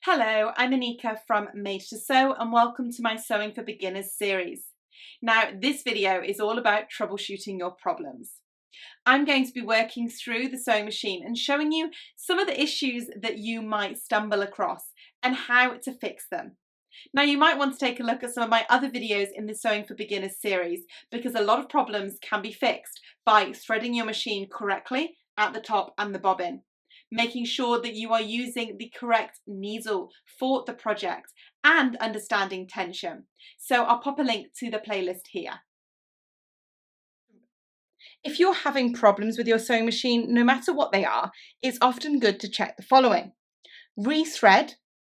Hello, I'm Aneka from Made to Sew and welcome to my Sewing for Beginners series. Now, this video is all about troubleshooting your problems. I'm going to be working through the sewing machine and showing you some of the issues that you might stumble across and how to fix them. Now, you might want to take a look at some of my other videos in the Sewing for Beginners series because a lot of problems can be fixed by threading your machine correctly at the top and the bobbin, making sure that you are using the correct needle for the project and understanding tension. So I'll pop a link to the playlist here. If you're having problems with your sewing machine, no matter what they are, it's often good to check the following. Rethread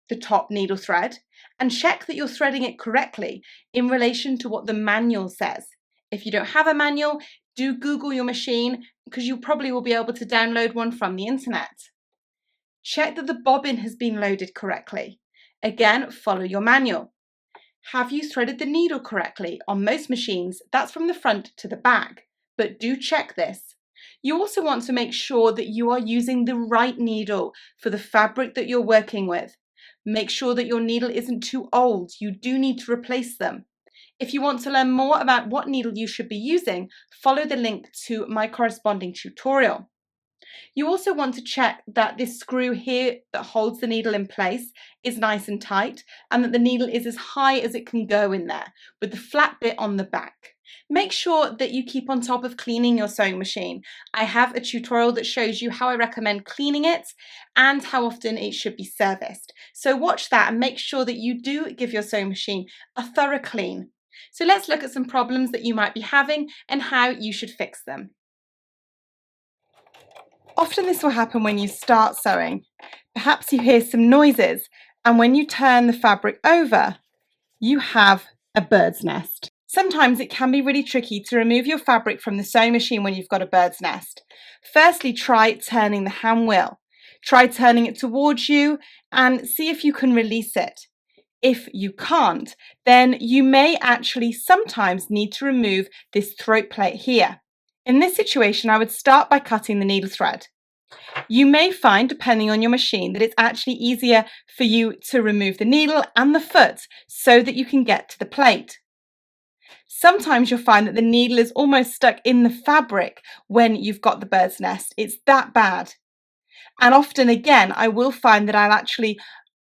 the top needle thread and check that you're threading it correctly in relation to what the manual says. If you don't have a manual, do Google your machine because you probably will be able to download one from the internet. Check that the bobbin has been loaded correctly. Again, follow your manual. Have you threaded the needle correctly? On most machines, that's from the front to the back, but do check this. You also want to make sure that you are using the right needle for the fabric that you're working with. Make sure that your needle isn't too old. You do need to replace them. If you want to learn more about what needle you should be using, follow the link to my corresponding tutorial. You also want to check that this screw here that holds the needle in place is nice and tight and that the needle is as high as it can go in there with the flat bit on the back. Make sure that you keep on top of cleaning your sewing machine. I have a tutorial that shows you how I recommend cleaning it and how often it should be serviced. So watch that and make sure that you do give your sewing machine a thorough clean. So let's look at some problems that you might be having and how you should fix them. Often this will happen when you start sewing. Perhaps you hear some noises, and when you turn the fabric over, you have a bird's nest. Sometimes it can be really tricky to remove your fabric from the sewing machine when you've got a bird's nest. Firstly, try turning the hand wheel. Try turning it towards you and see if you can release it. If you can't, then you may actually sometimes need to remove this throat plate here. In this situation, I would start by cutting the needle thread. You may find, depending on your machine, that it's actually easier for you to remove the needle and the foot so that you can get to the plate. Sometimes you'll find that the needle is almost stuck in the fabric when you've got the bird's nest. It's that bad. And often, again, I will find that I'll actually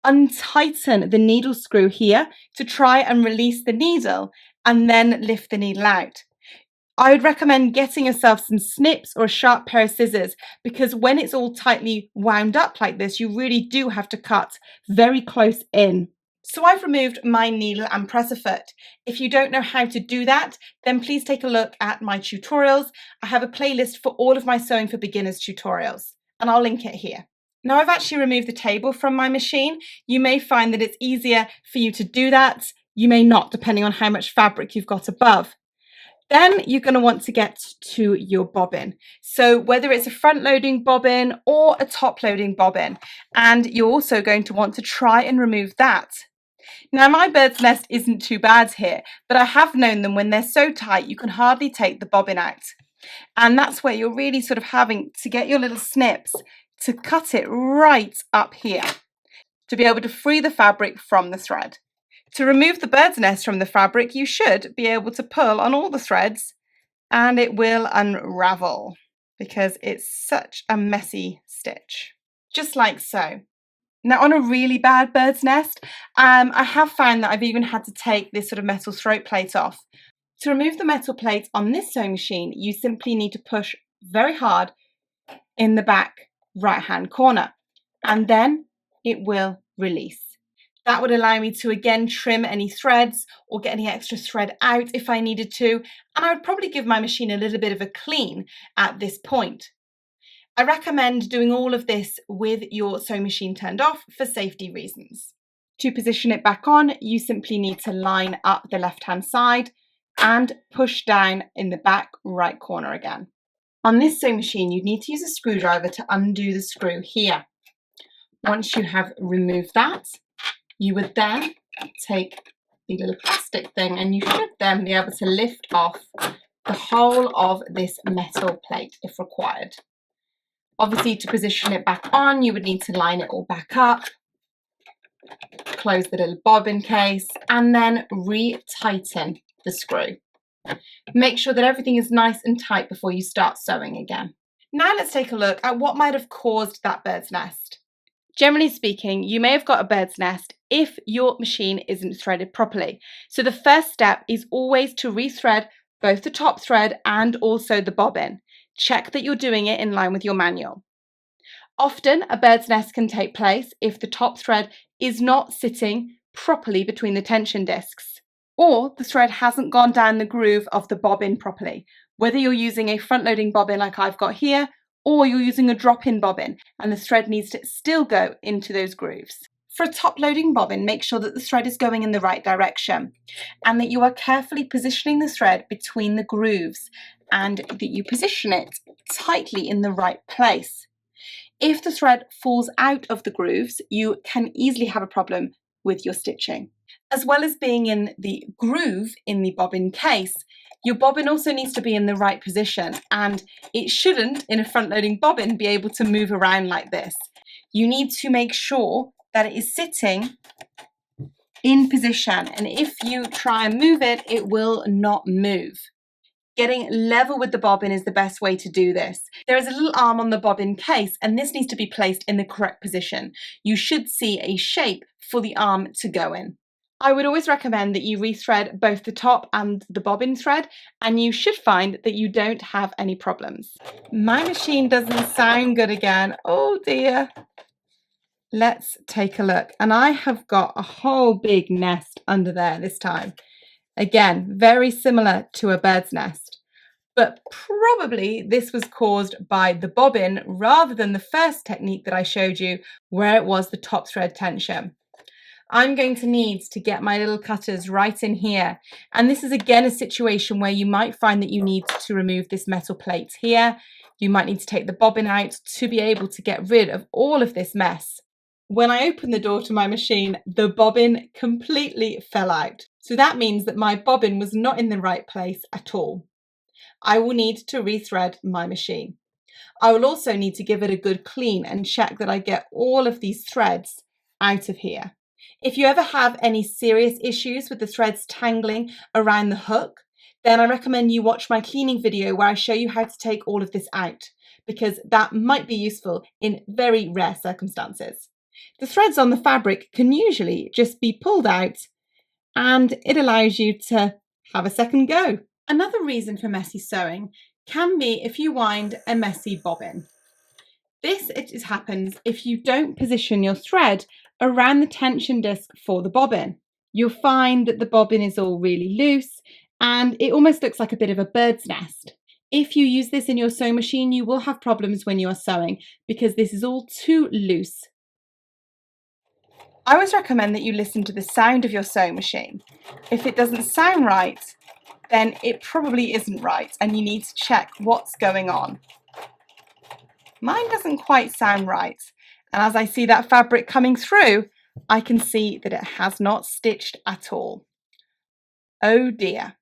untighten the needle screw here to try and release the needle and then lift the needle out. I would recommend getting yourself some snips or a sharp pair of scissors because when it's all tightly wound up like this, you really do have to cut very close in. So I've removed my needle and presser foot. If you don't know how to do that, then please take a look at my tutorials. I have a playlist for all of my Sewing for Beginners tutorials, and I'll link it here. Now I've actually removed the table from my machine. You may find that it's easier for you to do that. You may not, depending on how much fabric you've got above. Then you're going to want to get to your bobbin. So whether it's a front loading bobbin or a top loading bobbin, and you're also going to want to try and remove that. Now my bird's nest isn't too bad here, but I have known them when they're so tight you can hardly take the bobbin out. And that's where you're really sort of having to get your little snips to cut it right up here to be able to free the fabric from the thread. To remove the bird's nest from the fabric, you should be able to pull on all the threads and it will unravel because it's such a messy stitch, just like so. Now on a really bad bird's nest, I have found that I've even had to take this sort of metal throat plate off. To remove the metal plate on this sewing machine, you simply need to push very hard in the back right hand corner and then it will release. That would allow me to again trim any threads or get any extra thread out if I needed to, and I would probably give my machine a little bit of a clean at this point. I recommend doing all of this with your sewing machine turned off for safety reasons. To position it back on, you simply need to line up the left-hand side and push down in the back right corner again. On this sewing machine, you need to use a screwdriver to undo the screw here. Once you have removed that, you would then take the little plastic thing and you should then be able to lift off the whole of this metal plate if required. Obviously, to position it back on, you would need to line it all back up Close the little bobbin case and then re-tighten the screw. Make sure that everything is nice and tight before you start sewing again. Now let's take a look at what might have caused that bird's nest. Generally speaking, you may have got a bird's nest if your machine isn't threaded properly. So the first step is always to rethread both the top thread and also the bobbin. Check that you're doing it in line with your manual. Often a bird's nest can take place if the top thread is not sitting properly between the tension discs, or the thread hasn't gone down the groove of the bobbin properly. Whether you're using a front-loading bobbin like I've got here, or you're using a drop-in bobbin and the thread needs to still go into those grooves. For a top-loading bobbin, make sure that the thread is going in the right direction and that you are carefully positioning the thread between the grooves and that you position it tightly in the right place. If the thread falls out of the grooves, you can easily have a problem with your stitching. As well as being in the groove in the bobbin case, your bobbin also needs to be in the right position, and it shouldn't, in a front-loading bobbin, be able to move around like this. You need to make sure that it is sitting in position, and if you try and move it, it will not move. Getting level with the bobbin is the best way to do this. There is a little arm on the bobbin case, and this needs to be placed in the correct position. You should see a shape for the arm to go in. I would always recommend that you rethread both the top and the bobbin thread, and you should find that you don't have any problems. My machine doesn't sound good again. Oh dear. Let's take a look. And I have got a whole big nest under there this time. Again, very similar to a bird's nest, but probably this was caused by the bobbin rather than the first technique that I showed you where it was the top thread tension. I'm going to need to get my little cutters right in here, and this is again a situation where you might find that you need to remove this metal plate here. You might need to take the bobbin out to be able to get rid of all of this mess. When I opened the door to my machine, the bobbin completely fell out. So that means that my bobbin was not in the right place at all. I will need to rethread my machine. I will also need to give it a good clean and check that I get all of these threads out of here. If you ever have any serious issues with the threads tangling around the hook, then I recommend you watch my cleaning video where I show you how to take all of this out, because that might be useful in very rare circumstances. The threads on the fabric can usually just be pulled out, and it allows you to have a second go. Another reason for messy sewing can be if you wind a messy bobbin. This happens if you don't position your thread around the tension disc for the bobbin. You'll find that the bobbin is all really loose and it almost looks like a bit of a bird's nest. If you use this in your sewing machine, you will have problems when you are sewing because this is all too loose. I always recommend that you listen to the sound of your sewing machine. If it doesn't sound right, then it probably isn't right and you need to check what's going on. Mine doesn't quite sound right, and as I see that fabric coming through, I can see that it has not stitched at all. Oh dear.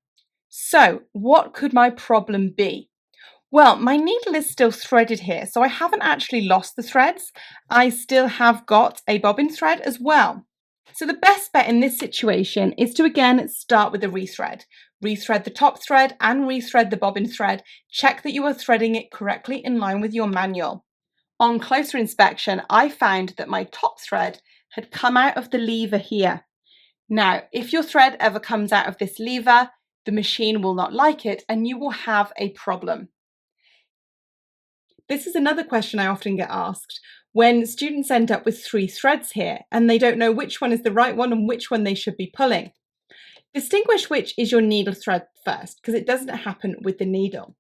So what could my problem be? Well, my needle is still threaded here, so I haven't actually lost the threads. I still have got a bobbin thread as well. So the best bet in this situation is to again start with a rethread. Rethread the top thread and rethread the bobbin thread. Check that you are threading it correctly in line with your manual. On closer inspection, I found that my top thread had come out of the lever here. Now, if your thread ever comes out of this lever, the machine will not like it and you will have a problem. This is another question I often get asked when students end up with 3 threads here and they don't know which one is the right one and which one they should be pulling. Distinguish which is your needle thread first, because it doesn't happen with the needle.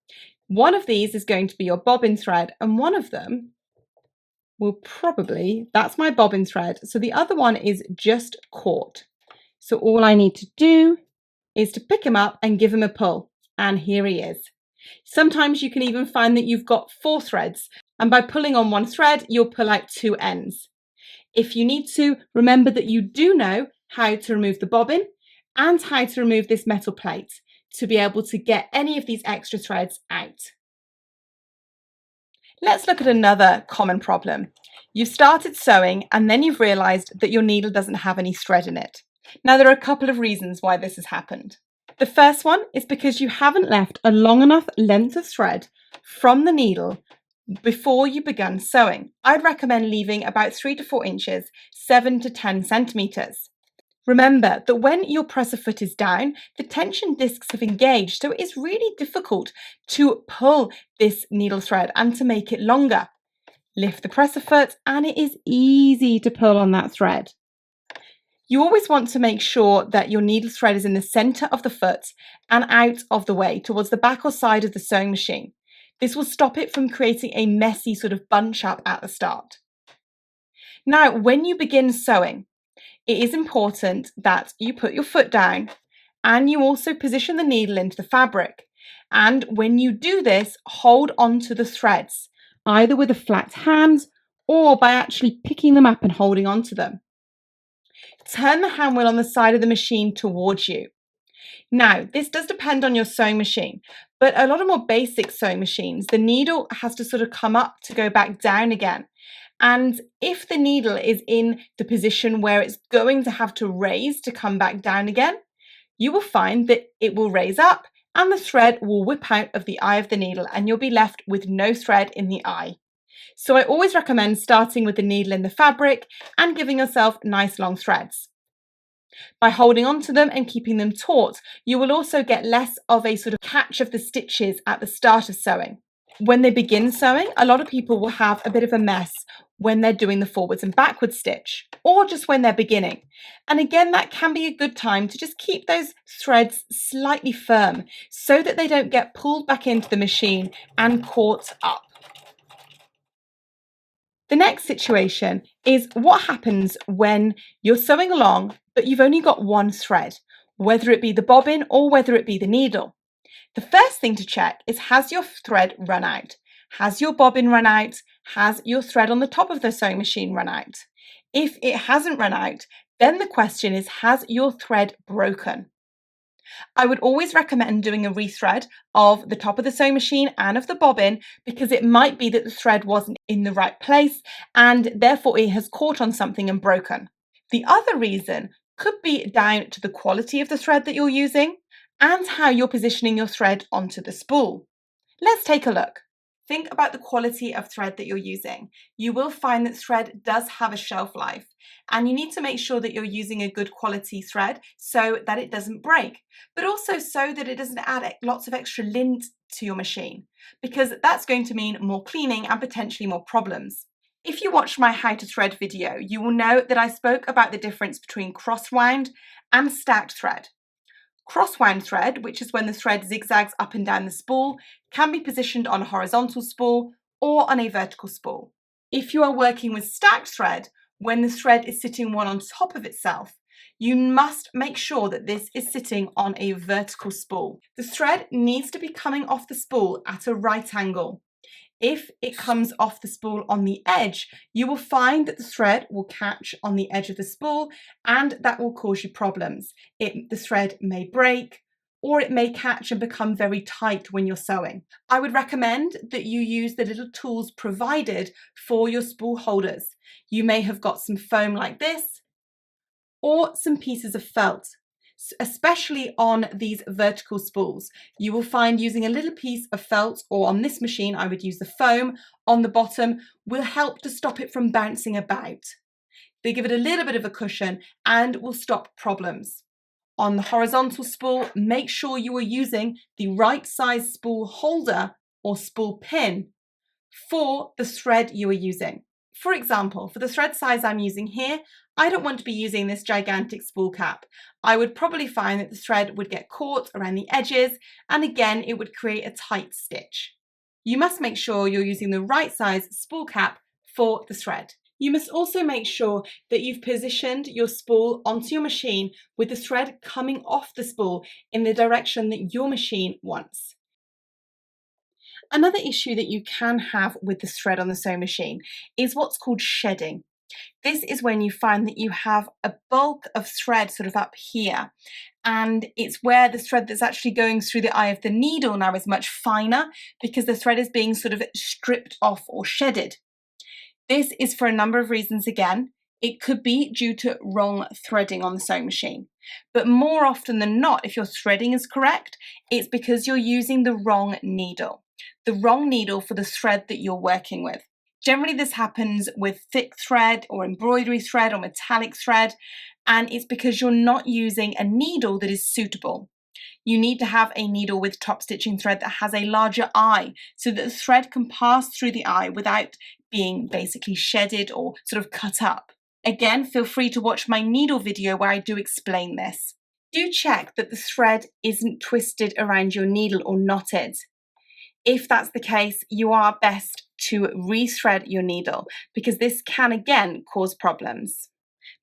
One of these is going to be your bobbin thread and one of them will probably, that's my bobbin thread, so the other one is just caught. So all I need to do is to pick him up and give him a pull, and here he is. Sometimes you can even find that you've got 4 threads, and by pulling on one thread, you'll pull out 2 ends. If you need to, remember that you do know how to remove the bobbin and how to remove this metal plate to be able to get any of these extra threads out. Let's look at another common problem. You've started sewing and then you've realised that your needle doesn't have any thread in it. Now, there are a couple of reasons why this has happened. The first one is because you haven't left a long enough length of thread from the needle before you began sewing. I'd recommend leaving about 3 to 4 inches, 7 to 10 centimetres. Remember that when your presser foot is down, the tension discs have engaged, so it is really difficult to pull this needle thread and to make it longer. Lift the presser foot and it is easy to pull on that thread. You always want to make sure that your needle thread is in the centre of the foot and out of the way towards the back or side of the sewing machine. This will stop it from creating a messy sort of bunch up at the start. Now, when you begin sewing, it is important that you put your foot down and you also position the needle into the fabric. And when you do this, hold on to the threads, either with a flat hand or by actually picking them up and holding on to them. Turn the hand wheel on the side of the machine towards you. Now, this does depend on your sewing machine, but a lot of more basic sewing machines, the needle has to sort of come up to go back down again. And if the needle is in the position where it's going to have to raise to come back down again, you will find that it will raise up and the thread will whip out of the eye of the needle and you'll be left with no thread in the eye. So I always recommend starting with the needle in the fabric and giving yourself nice long threads. By holding on to them and keeping them taut, you will also get less of a sort of catch of the stitches at the start of sewing. When they begin sewing, a lot of people will have a bit of a mess when they're doing the forwards and backwards stitch, or just when they're beginning. And again, that can be a good time to just keep those threads slightly firm so that they don't get pulled back into the machine and caught up. The next situation is what happens when you're sewing along, but you've only got one thread, whether it be the bobbin or whether it be the needle. The first thing to check is, has your thread run out? Has your bobbin run out? Has your thread on the top of the sewing machine run out? If it hasn't run out, then the question is, has your thread broken? I would always recommend doing a rethread of the top of the sewing machine and of the bobbin, because it might be that the thread wasn't in the right place and therefore it has caught on something and broken. The other reason could be down to the quality of the thread that you're using and how you're positioning your thread onto the spool. Let's take a look. Think about the quality of thread that you're using. You will find that thread does have a shelf life, and you need to make sure that you're using a good quality thread so that it doesn't break, but also so that it doesn't add lots of extra lint to your machine, because that's going to mean more cleaning and potentially more problems. If you watched my how to thread video, you will know that I spoke about the difference between cross-wound and stacked thread. Cross-wound thread, which is when the thread zigzags up and down the spool, can be positioned on a horizontal spool or on a vertical spool. If you are working with stacked thread, when the thread is sitting one on top of itself, you must make sure that this is sitting on a vertical spool. The thread needs to be coming off the spool at a right angle. If it comes off the spool on the edge, you will find that the thread will catch on the edge of the spool and that will cause you problems. The thread may break or it may catch and become very tight when you're sewing. I would recommend that you use the little tools provided for your spool holders. You may have got some foam like this or some pieces of felt. Especially on these vertical spools, you will find using a little piece of felt, or on this machine I would use the foam on the bottom, will help to stop it from bouncing about. They give it a little bit of a cushion and will stop problems. On the horizontal spool, make sure you are using the right size spool holder or spool pin for the thread you are using. For example, for the thread size I'm using here, I don't want to be using this gigantic spool cap. I would probably find that the thread would get caught around the edges, and again, it would create a tight stitch. You must make sure you're using the right size spool cap for the thread. You must also make sure that you've positioned your spool onto your machine with the thread coming off the spool in the direction that your machine wants. Another issue that you can have with the thread on the sewing machine is what's called shedding. This is when you find that you have a bulk of thread sort of up here and it's where the thread that's actually going through the eye of the needle now is much finer because the thread is being sort of stripped off or shedded. This is for a number of reasons again. It could be due to wrong threading on the sewing machine, but more often than not, if your threading is correct, it's because you're using the wrong needle for the thread that you're working with. Generally, this happens with thick thread or embroidery thread or metallic thread, and it's because you're not using a needle that is suitable. You need to have a needle with top stitching thread that has a larger eye so that the thread can pass through the eye without being basically shedded or sort of cut up. Again, feel free to watch my needle video where I do explain this. Do check that the thread isn't twisted around your needle or knotted. If that's the case, you are best to rethread your needle because this can again cause problems.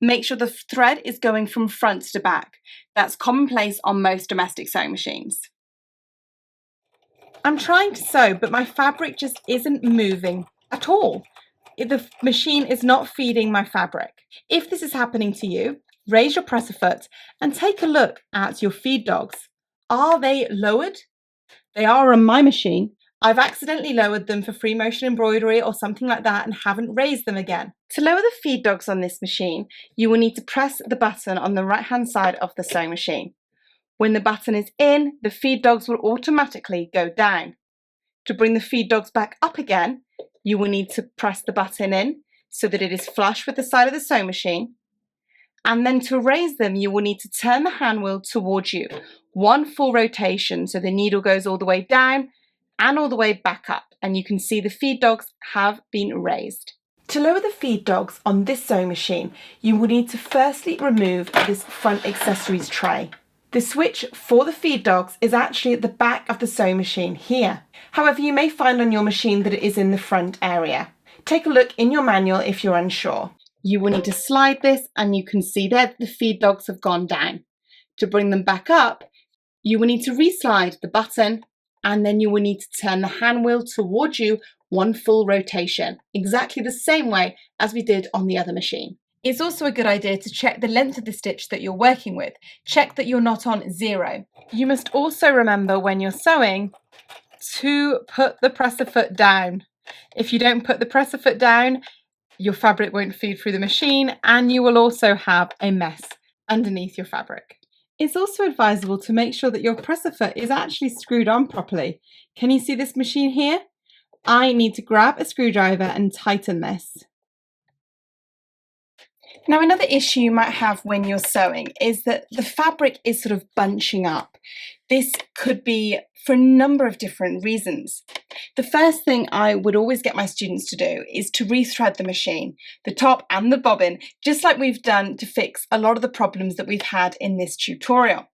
Make sure the thread is going from front to back. That's commonplace on most domestic sewing machines. I'm trying to sew, but my fabric just isn't moving at all. The machine is not feeding my fabric. If this is happening to you, raise your presser foot and take a look at your feed dogs. Are they lowered? They are on my machine. I've accidentally lowered them for free motion embroidery or something like that and haven't raised them again. To lower the feed dogs on this machine, you will need to press the button on the right hand side of the sewing machine. When the button is in, the feed dogs will automatically go down. To bring the feed dogs back up again, you will need to press the button in so that it is flush with the side of the sewing machine. And then to raise them, you will need to turn the hand wheel towards you. One full rotation so the needle goes all the way down and all the way back up. And you can see the feed dogs have been raised. To lower the feed dogs on this sewing machine, you will need to firstly remove this front accessories tray. The switch for the feed dogs is actually at the back of the sewing machine here. However, you may find on your machine that it is in the front area. Take a look in your manual if you're unsure. You will need to slide this and you can see there that the feed dogs have gone down. To bring them back up, you will need to re-slide the button and then you will need to turn the hand wheel towards you one full rotation, exactly the same way as we did on the other machine. It's also a good idea to check the length of the stitch that you're working with. Check that you're not on 0. You must also remember when you're sewing to put the presser foot down. If you don't put the presser foot down, your fabric won't feed through the machine and you will also have a mess underneath your fabric. It's also advisable to make sure that your presser foot is actually screwed on properly. Can you see this machine here? I need to grab a screwdriver and tighten this. Now, another issue you might have when you're sewing is that the fabric is sort of bunching up. This could be for a number of different reasons. The first thing I would always get my students to do is to rethread the machine, the top and the bobbin, just like we've done to fix a lot of the problems that we've had in this tutorial.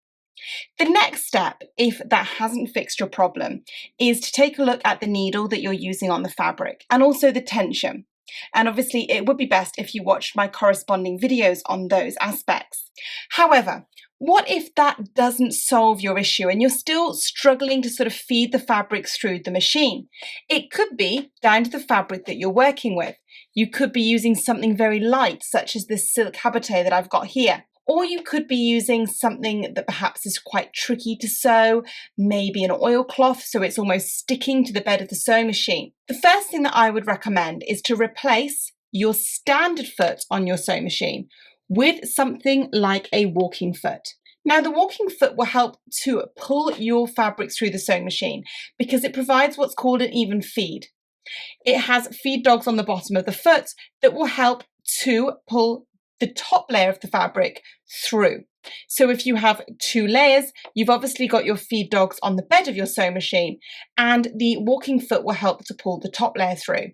The next step, if that hasn't fixed your problem, is to take a look at the needle that you're using on the fabric and also the tension. And obviously it would be best if you watched my corresponding videos on those aspects. However, what if that doesn't solve your issue and you're still struggling to sort of feed the fabric through the machine? It could be down to the fabric that you're working with. You could be using something very light, such as this silk habité that I've got here. Or you could be using something that perhaps is quite tricky to sew, maybe an oilcloth, so it's almost sticking to the bed of the sewing machine. The first thing that I would recommend is to replace your standard foot on your sewing machine with something like a walking foot. Now, the walking foot will help to pull your fabric through the sewing machine because it provides what's called an even feed. It has feed dogs on the bottom of the foot that will help to pull the top layer of the fabric through. So if you have 2 layers, you've obviously got your feed dogs on the bed of your sewing machine, and the walking foot will help to pull the top layer through.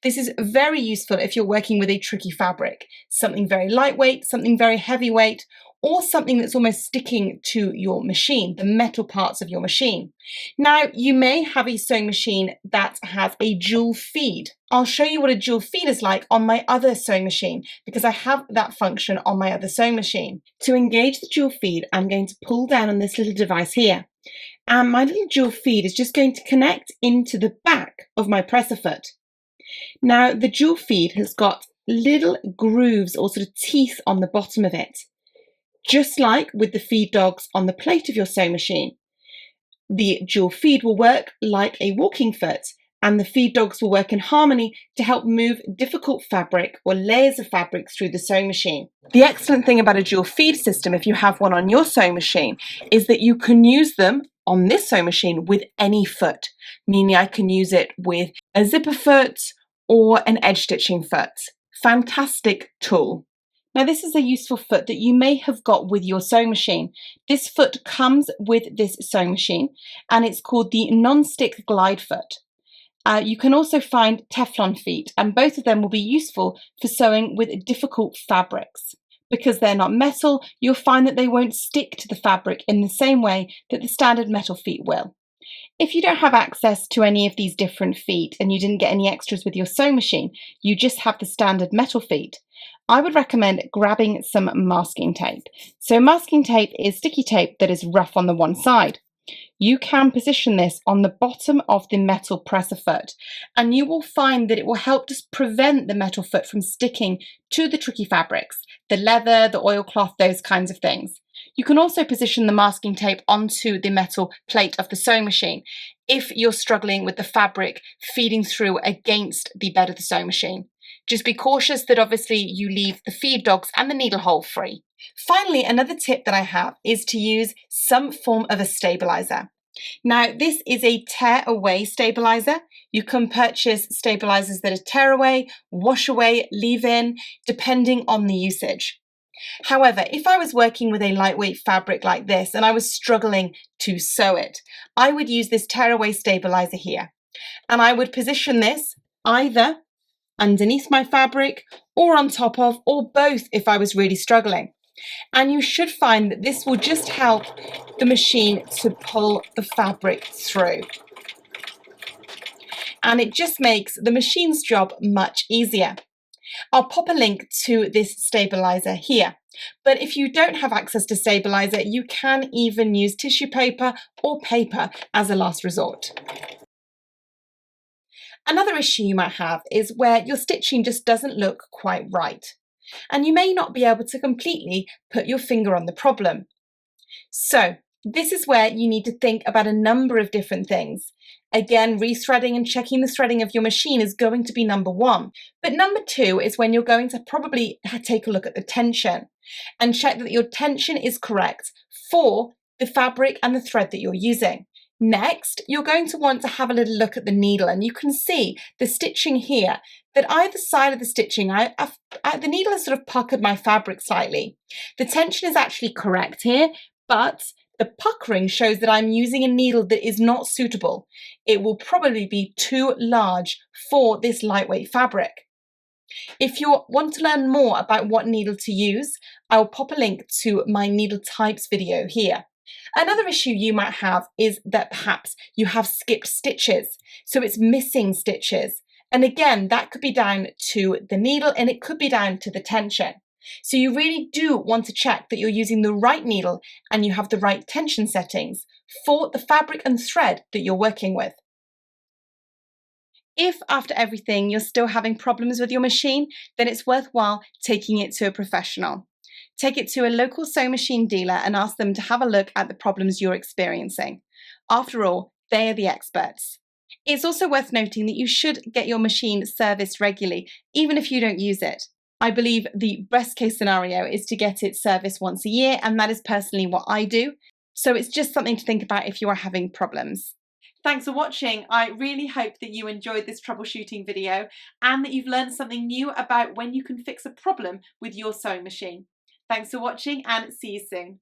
This is very useful if you're working with a tricky fabric, something very lightweight, something very heavyweight, or something that's almost sticking to your machine, the metal parts of your machine. Now, you may have a sewing machine that has a dual feed. I'll show you what a dual feed is like on my other sewing machine because I have that function on my other sewing machine. To engage the dual feed, I'm going to pull down on this little device here. And my little dual feed is just going to connect into the back of my presser foot. Now, the dual feed has got little grooves or sort of teeth on the bottom of it. Just like with the feed dogs on the plate of your sewing machine, the dual feed will work like a walking foot, and the feed dogs will work in harmony to help move difficult fabric or layers of fabric through the sewing machine. The excellent thing about a dual feed system, if you have one on your sewing machine, is that you can use them on this sewing machine with any foot, meaning I can use it with a zipper foot or an edge stitching foot. Fantastic tool. Now this is a useful foot that you may have got with your sewing machine. This foot comes with this sewing machine and it's called the non-stick glide foot. You can also find Teflon feet, and both of them will be useful for sewing with difficult fabrics. Because they're not metal, you'll find that they won't stick to the fabric in the same way that the standard metal feet will. If you don't have access to any of these different feet and you didn't get any extras with your sewing machine, you just have the standard metal feet, I would recommend grabbing some masking tape. So masking tape is sticky tape that is rough on the one side. You can position this on the bottom of the metal presser foot, and you will find that it will help to prevent the metal foot from sticking to the tricky fabrics, the leather, the oilcloth, those kinds of things. You can also position the masking tape onto the metal plate of the sewing machine if you're struggling with the fabric feeding through against the bed of the sewing machine. Just be cautious that obviously you leave the feed dogs and the needle hole free. Finally, another tip that I have is to use some form of a stabilizer. Now, this is a tear away stabilizer. You can purchase stabilizers that are tear away, wash away, leave in, depending on the usage. However, if I was working with a lightweight fabric like this and I was struggling to sew it, I would use this tear away stabilizer here. And I would position this either underneath my fabric or on top of, or both if I was really struggling. And you should find that this will just help the machine to pull the fabric through. And it just makes the machine's job much easier. I'll pop a link to this stabilizer here. But if you don't have access to stabilizer, you can even use tissue paper or paper as a last resort. Another issue you might have is where your stitching just doesn't look quite right, and you may not be able to completely put your finger on the problem. So this is where you need to think about a number of different things. Again, rethreading and checking the threading of your machine is going to be number one. But number two is when you're going to probably take a look at the tension and check that your tension is correct for the fabric and the thread that you're using. Next, you're going to want to have a little look at the needle, and you can see the stitching here, that either side of the stitching, the needle has sort of puckered my fabric slightly. The tension is actually correct here, but the puckering shows that I'm using a needle that is not suitable. It will probably be too large for this lightweight fabric. If you want to learn more about what needle to use, I will pop a link to my needle types video here. Another issue you might have is that perhaps you have skipped stitches, so it's missing stitches. And again, that could be down to the needle and it could be down to the tension. So you really do want to check that you're using the right needle and you have the right tension settings for the fabric and thread that you're working with. If after everything you're still having problems with your machine, then it's worthwhile taking it to a professional. Take it to a local sewing machine dealer and ask them to have a look at the problems you're experiencing. After all, they are the experts. It's also worth noting that you should get your machine serviced regularly, even if you don't use it. I believe the best case scenario is to get it serviced once a year, and that is personally what I do. So it's just something to think about if you are having problems. Thanks for watching. I really hope that you enjoyed this troubleshooting video and that you've learned something new about when you can fix a problem with your sewing machine. Thanks for watching and see you soon.